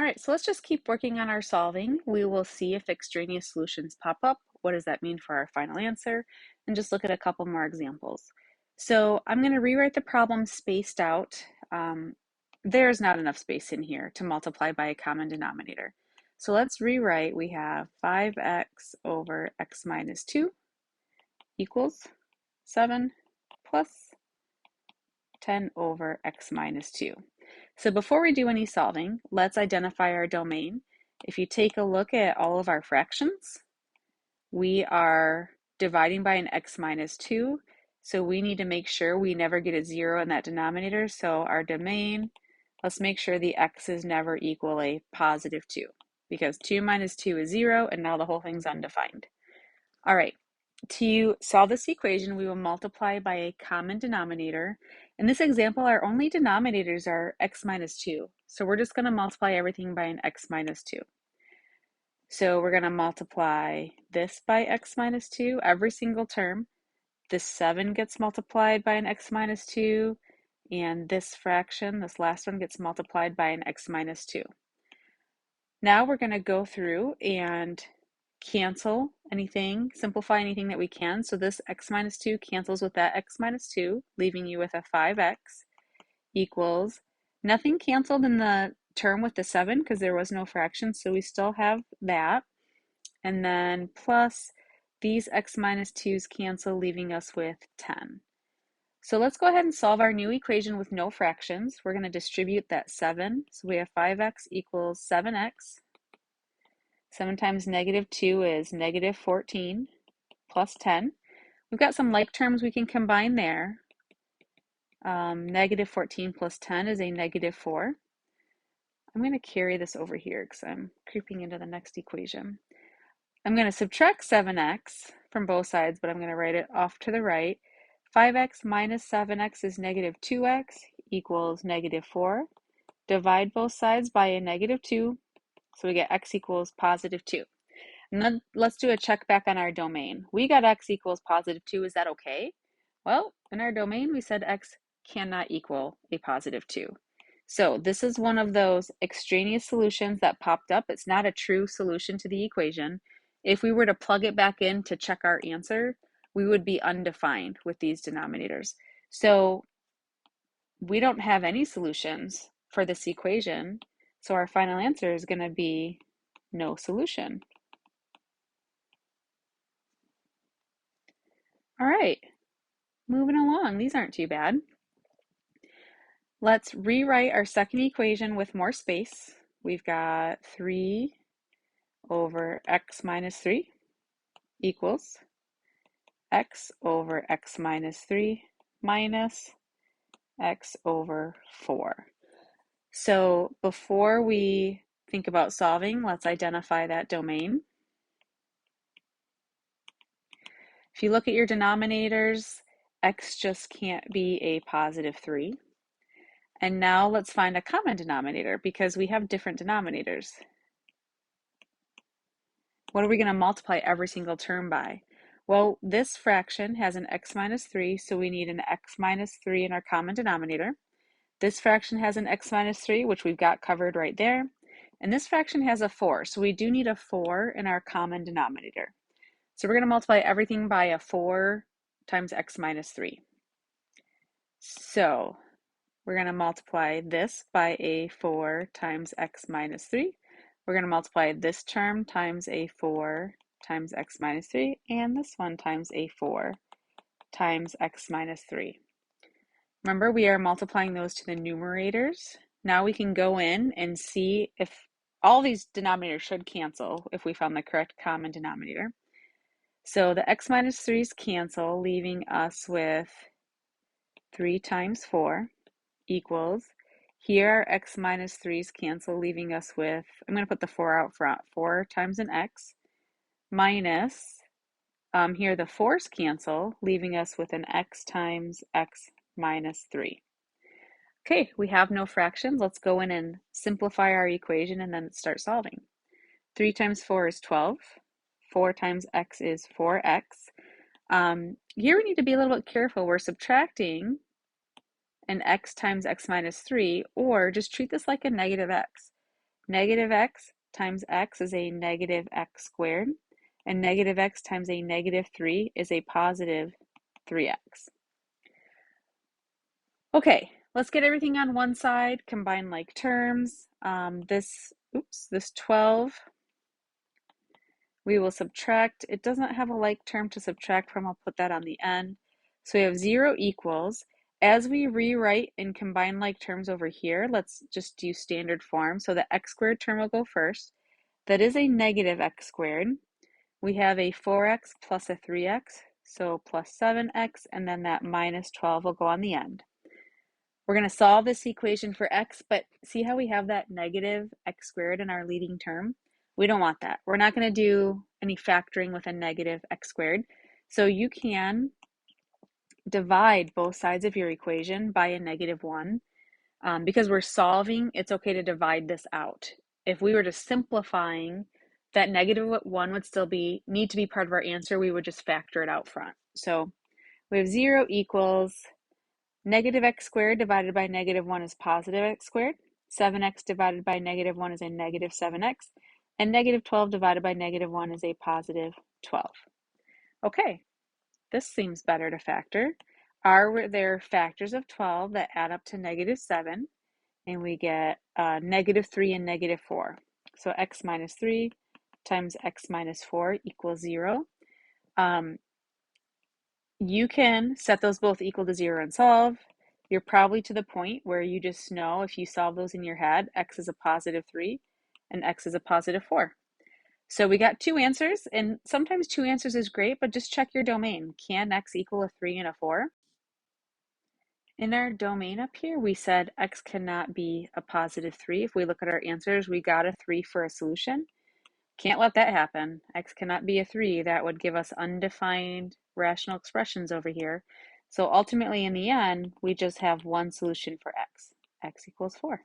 right, so let's just keep working on our solving. We will see if extraneous solutions pop up. What does that mean for our final answer? And just look at a couple more examples. So I'm going to rewrite the problem spaced out. There's not enough space in here to multiply by a common denominator. So let's rewrite. We have 5x over x minus 2 equals 7 plus 10 over x minus 2. So before we do any solving, let's identify our domain. If you take a look at all of our fractions, we are dividing by an x minus 2, so we need to make sure we never get a 0 in that denominator. So our domain, let's make sure the x's never equal a positive 2, because 2 minus 2 is 0, and now the whole thing's undefined. All right, to solve this equation, we will multiply by a common denominator. In this example, our only denominators are x minus 2. So we're just going to multiply everything by an x minus 2. So we're going to multiply this by x minus 2, every single term. This 7 gets multiplied by an x minus 2, and this fraction, this last one, gets multiplied by an x minus 2. Now we're going to go through and cancel anything, simplify anything that we can. So this x minus 2 cancels with that x minus 2, leaving you with a 5x equals, nothing canceled in the term with the 7 because there was no fraction, so we still have that. And then plus these x minus 2's cancel, leaving us with 10. So let's go ahead and solve our new equation with no fractions. We're going to distribute that 7. So we have 5x equals 7x. 7 times negative 2 is negative 14 plus 10. We've got some like terms we can combine there. Negative 14 plus 10 is a negative 4. I'm going to carry this over here because I'm creeping into the next equation. I'm going to subtract 7x from both sides, but I'm going to write it off to the right. 5x minus 7x is negative 2x equals negative 4. Divide both sides by a negative 2, so we get x equals positive 2. And then let's do a check back on our domain. We got x equals positive 2. Is that okay? Well, in our domain, we said x cannot equal a positive 2. So this is one of those extraneous solutions that popped up. It's not a true solution to the equation. If we were to plug it back in to check our answer, we would be undefined with these denominators. So we don't have any solutions for this equation. So our final answer is going to be no solution. All right, moving along. These aren't too bad. Let's rewrite our second equation with more space. We've got 3 over x minus 3 equals x over x minus 3 minus x over 4. So before we think about solving, let's identify that domain. If you look at your denominators, x just can't be a positive 3. And now let's find a common denominator because we have different denominators. What are we going to multiply every single term by? Well, this fraction has an x minus 3, so we need an x minus 3 in our common denominator. This fraction has an x minus 3, which we've got covered right there. And this fraction has a 4, so we do need a 4 in our common denominator. So we're going to multiply everything by a 4 times x minus 3. So we're going to multiply this by a 4 times x minus 3. We're going to multiply this term times a 4 times x minus 3, and this one times a 4 times x minus 3. Remember, we are multiplying those to the numerators. Now we can go in and see if all these denominators should cancel if we found the correct common denominator. So the x minus 3's cancel, leaving us with 3 times 4 equals, here our x minus 3's cancel, leaving us with, I'm going to put the 4 out front, 4 times an x, minus, here the 4's cancel, leaving us with an x times x minus 3. Okay, we have no fractions. Let's go in and simplify our equation and then start solving. 3 times 4 is 12. 4 times x is 4x. Here we need to be a little bit careful. We're subtracting an x times x minus 3, or just treat this like a negative x. Negative x times x is a negative x squared, and negative x times a negative 3 is a positive 3x. Okay, let's get everything on one side, combine like terms. This 12, we will subtract. It doesn't have a like term to subtract from, I'll put that on the end. So we have 0 equals. As we rewrite and combine like terms over here, let's just do standard form. So the x squared term will go first. That is a negative x squared. We have a 4x plus a 3x, so plus 7x, and then that minus 12 will go on the end. We're going to solve this equation for x, but see how we have that negative x squared in our leading term? We don't want that. We're not going to do any factoring with a negative x squared. So you can divide both sides of your equation by a negative 1. Because we're solving, it's okay to divide this out. If we were just simplifying, that negative 1 would still need to be part of our answer. We would just factor it out front. So we have 0 equals negative x squared divided by negative 1 is positive x squared. 7x divided by negative 1 is a negative 7x. And negative 12 divided by negative 1 is a positive 12. Okay, this seems better to factor. Are there factors of 12 that add up to negative 7? And we get negative 3 and negative 4. So x minus 3 times x minus 4 equals 0. You can set those both equal to 0 and solve. You're probably to the point where you just know if you solve those in your head, x is a positive 3 and x is a positive 4. So we got 2 answers, and sometimes 2 answers is great, but just check your domain. Can x equal a 3 and a 4? In our domain up here, we said x cannot be a positive 3. If we look at our answers, we got a 3 for a solution. Can't let that happen. X cannot be a 3. That would give us undefined rational expressions over here. So ultimately, in the end, we just have one solution for x. X equals 4.